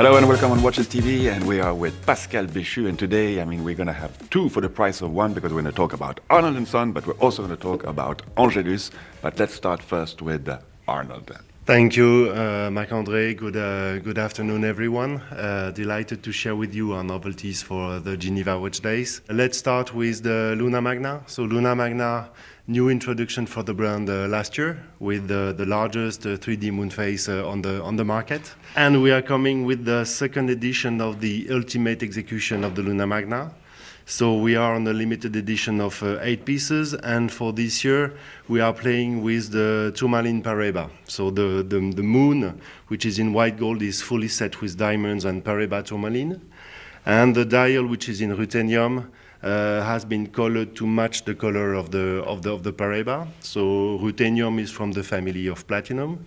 Hello and welcome on Watches TV, and we are with Pascal Béchu, and today, we're going to have two for the price of one because we're going to talk about Arnold Son, but we're also going to talk about Angelus. But let's start first with Arnold. Thank you, Marc-André. Good afternoon, everyone. Delighted to share with you our novelties for the Geneva Watch Days. Let's start with the Luna Magna. So Luna Magna, new introduction for the brand last year with the largest 3D moon face on the market. And we are coming with the second edition of the ultimate execution of the Luna Magna. So we are on a limited edition of 8 pieces, and for this year we are playing with the tourmaline Paraíba. So the moon, which is in white gold, is fully set with diamonds and Paraíba tourmaline, and the dial, which is in ruthenium, has been colored to match the color of the Paraíba. So ruthenium is from the family of platinum.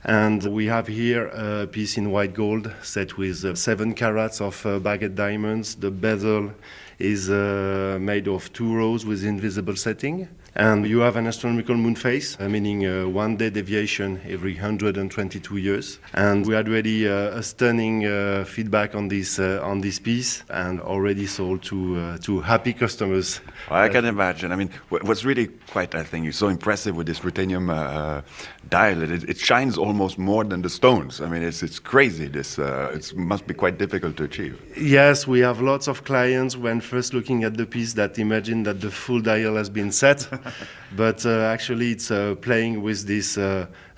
And we have here a piece in white gold set with 7 carats of baguette diamonds. The bezel is made of 2 rows with invisible setting. And you have an astronomical moon face, meaning 1 day deviation every 122 years. And we had already a stunning feedback on this piece, and already sold to happy customers. Well, I can imagine. What's really quite, I think, so impressive with this ruthenium dial, it shines almost more than the stones. It's crazy. It must be quite difficult to achieve. Yes, we have lots of clients when first looking at the piece that imagine that the full dial has been set. But actually it's playing with this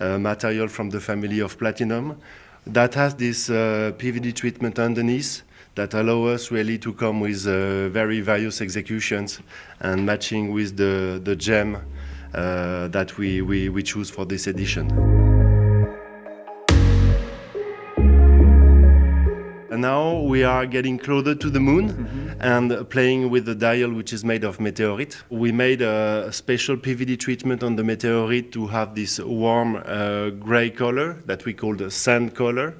material from the family of platinum that has this PVD treatment underneath that allow us really to come with very various executions and matching with the gem that we choose for this edition. And now we are getting closer to the moon and playing with the dial, which is made of meteorite. We made a special PVD treatment on the meteorite to have this warm gray color that we call the sand color.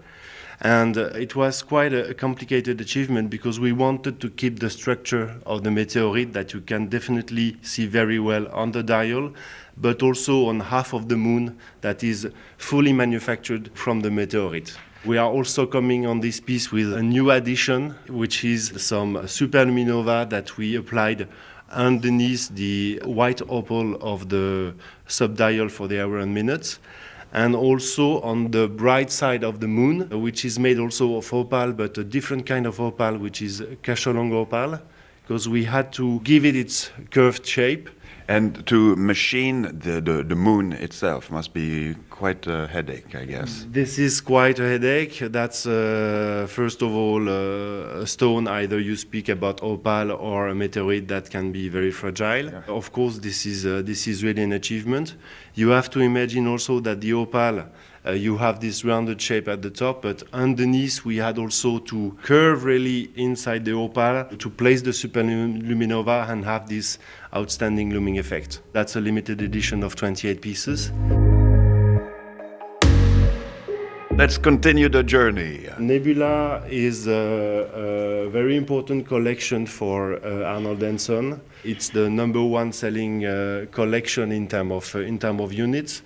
And it was quite a complicated achievement because we wanted to keep the structure of the meteorite that you can definitely see very well on the dial, but also on half of the moon that is fully manufactured from the meteorite. We are also coming on this piece with a new addition, which is some superluminova that we applied underneath the white opal of the subdial for the hour and minutes, and also on the bright side of the moon, which is made also of opal, but a different kind of opal, which is cacholong opal, because we had to give it its curved shape. And to machine the moon itself must be quite a headache, I guess. This is quite a headache. That's first of all a stone. Either you speak about opal or a meteorite that can be very fragile. Yeah. Of course, this is really an achievement. You have to imagine also that the opal, you have this rounded shape at the top, but underneath we had also to curve really inside the opal to place the superluminova and have this outstanding looming effect. That's a limited edition of 28 pieces. Let's continue the journey. Nebula is a very important collection for Arnold Son. It's the #1 selling collection in terms of units.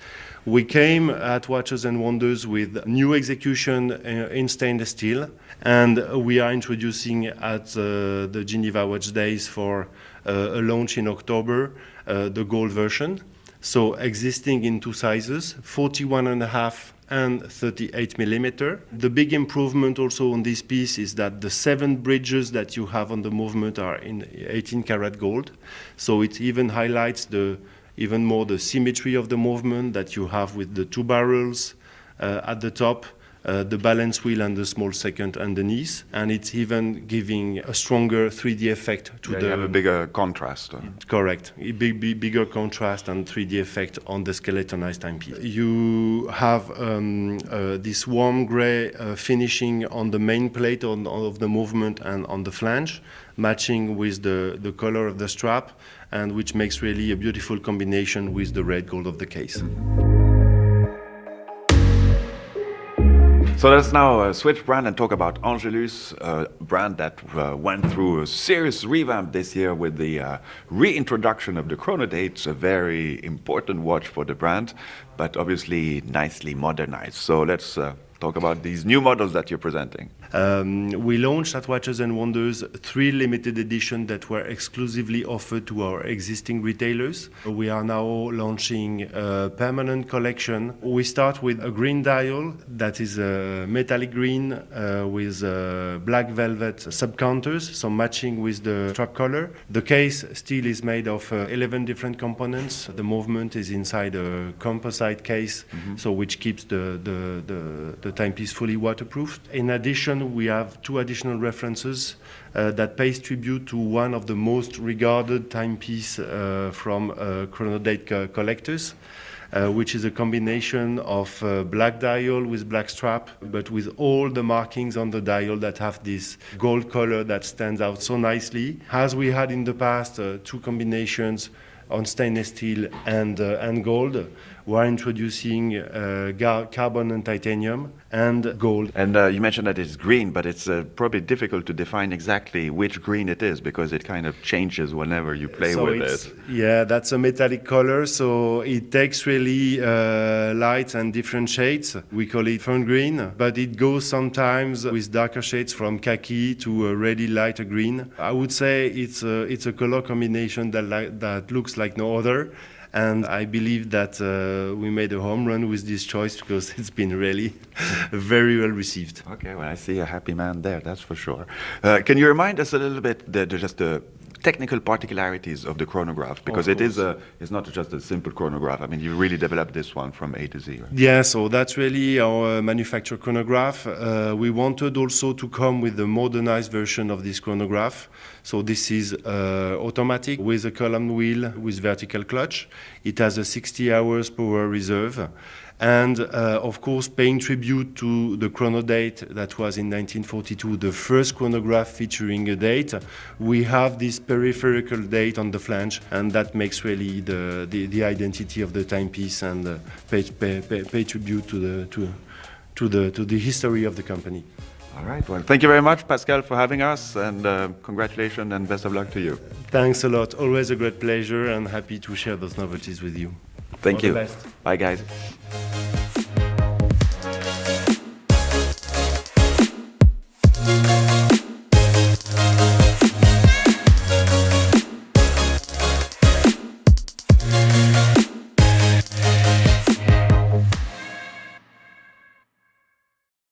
We came at Watches and Wonders with new execution in stainless steel, and we are introducing at the Geneva Watch Days for a launch in October, the gold version. So existing in 2 sizes, 41.5 and 38 millimeter. The big improvement also on this piece is that the 7 bridges that you have on the movement are in 18 karat gold. So it even highlights even more the symmetry of the movement that you have with the 2 barrels at the top, the balance wheel and the small second underneath, and it's even giving a stronger 3D effect to You have a bigger contrast. Correct, a bigger contrast and 3D effect on the skeletonized timepiece. You have this warm gray finishing on the main plate of the movement and on the flange, matching with the color of the strap, and which makes really a beautiful combination with the red gold of the case. So let's now switch brand and talk about Angelus, a brand that went through a serious revamp this year with the reintroduction of the chronodates, a very important watch for the brand, but obviously nicely modernized. So let's talk about these new models that you're presenting. We launched at Watches and Wonders 3 limited editions that were exclusively offered to our existing retailers. We are now launching a permanent collection. We start with a green dial that is a metallic green with black velvet sub-counters, so matching with the strap color. The case still is made of 11 different components. The movement is inside a composite case, so which keeps the timepiece fully waterproof. In addition, we have 2 additional references that pays tribute to one of the most regarded timepiece from chronodate collectors, which is a combination of black dial with black strap, but with all the markings on the dial that have this gold color that stands out so nicely. As we had in the past, 2 combinations on stainless steel and gold. We're introducing carbon and titanium and gold. And you mentioned that it's green, but it's probably difficult to define exactly which green it is because it kind of changes whenever you play with it. Yeah, that's a metallic color, so it takes really lights and different shades. We call it fern green, but it goes sometimes with darker shades from khaki to a really lighter green. I would say it's a color combination that looks like no other. And I believe that we made a home run with this choice because it's been really very well received. Okay, well, I see a happy man there, that's for sure. Can you remind us a little bit just the technical particularities of the chronograph? Because it's not just a simple chronograph. I mean, you really developed this one from A to Z, right? Yeah, so that's really our manufactured chronograph. We wanted also to come with a modernized version of this chronograph. So this is automatic with a column wheel with vertical clutch. It has a 60 hours power reserve. And of course, paying tribute to the chronodate that was in 1942, the first chronograph featuring a date, we have this peripheral date on the flange, and that makes really the identity of the timepiece and pay tribute to the history of the company. All right, well, thank you very much, Pascal, for having us, and congratulations and best of luck to you. Thanks a lot. Always a great pleasure, and happy to share those novelties with you. Thank you. All the best. Bye, guys.